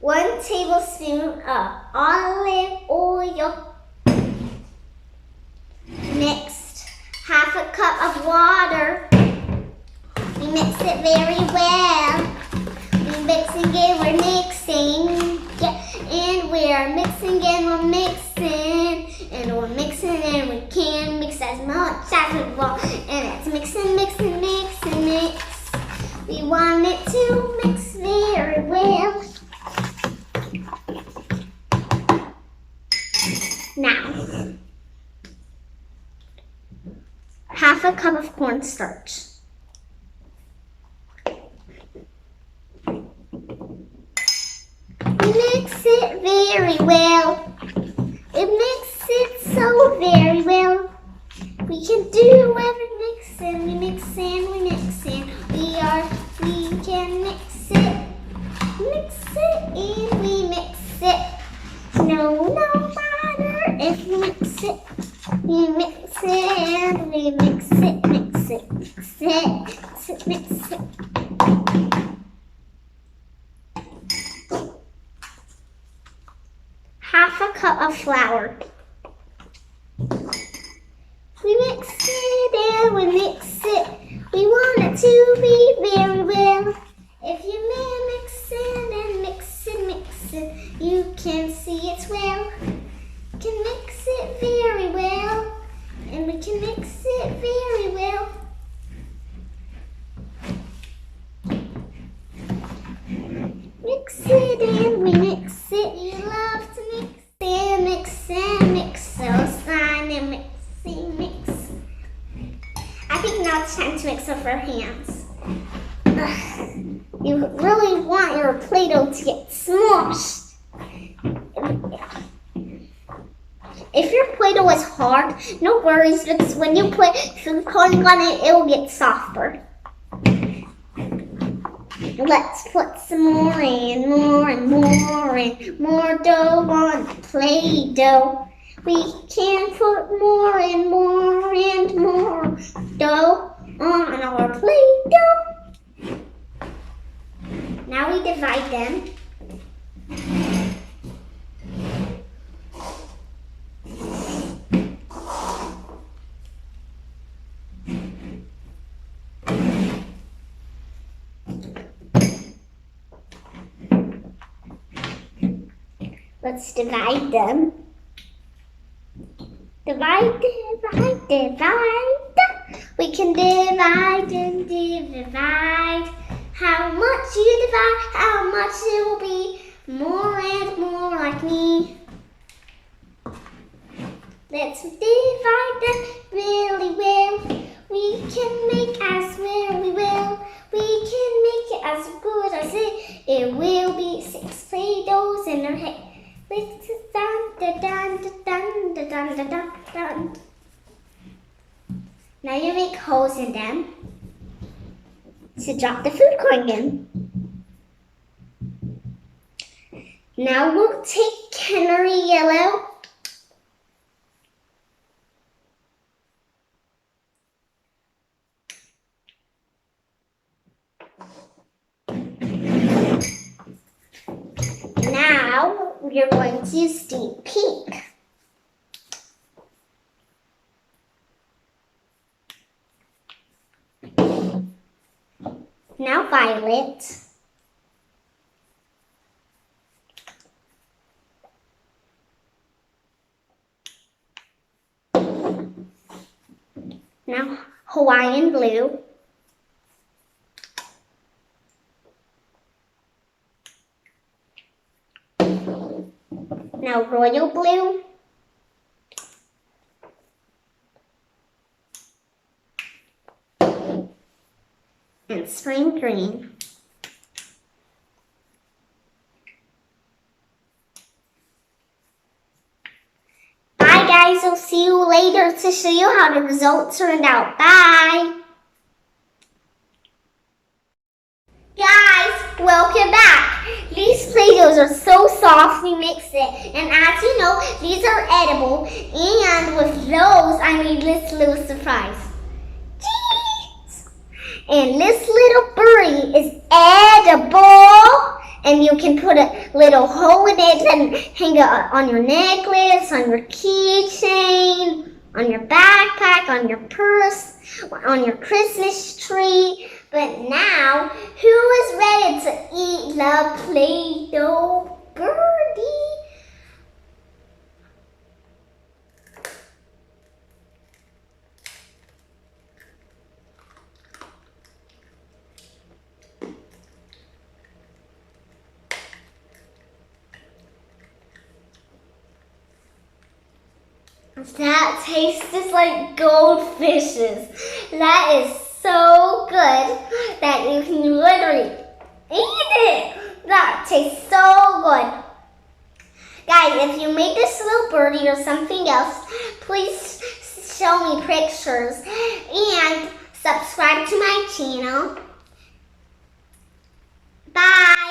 1 tablespoon of olive oil. Next, half a cup of water. We mix it very well. We mix again, we're mixing. And we're mixing and we're mixing. And we're mixing and we can mix as much as we want. And it's mixing, mixing, mixing, mix. We want it to mix very well. Now, half a cup of cornstarch. Mix it very well. We mix it so very well. We can do every mixing. We mix and we mix and we can mix it and we mix it. No matter if we mix it, we mix it and we mix it, mix it, mix it, mix it. Half a cup of flour. We mix it and we mix it. We want it to be very well. If you mix it and mix it, mix it, you can see it's well. We can mix it very well. And we can mix it very well. Mix it and we mix it. You love to mix and mix and mix. So sign and mix. I think now it's time to mix with our hands. You really want your play-doh to get smushed. If your play-doh is hard, no worries, because when you put food coloring on it, it will get softer. Let's put some more and more and more and more dough on the Play-Doh. We can put more and more and more dough on our Play-Doh. Now we divide them. Let's divide them. Divide. We can divide and divide. How much you divide, how much it will be. More and more like me. Let's divide them really well. We can make as well we will. We can make it as good as it will be 6 Play-Dohs in our head. Let's dun. Now you make holes in them to drop the food coloring in. Now we'll take canary yellow. Now we're going to use deep pink. Now violet. Now Hawaiian blue. Now royal blue. And spring green. Bye guys, I'll see you later to show you how the results turned out. Bye! Guys, welcome back. These Play-Dohs are so soft, we mix it. And as you know, these are edible. And with those, I made this little surprise. Jeez! And this little birdie is edible. And you can put a little hole in it and hang it on your necklace, on your keychain, on your backpack, on your purse, on your Christmas tree. But now, who is ready to eat the Play-Doh birdie? That tastes just like goldfishes. That is so good that you can literally eat it. That tastes so good. Guys, if you made this little birdie or something else, please show me pictures and subscribe to my channel. Bye.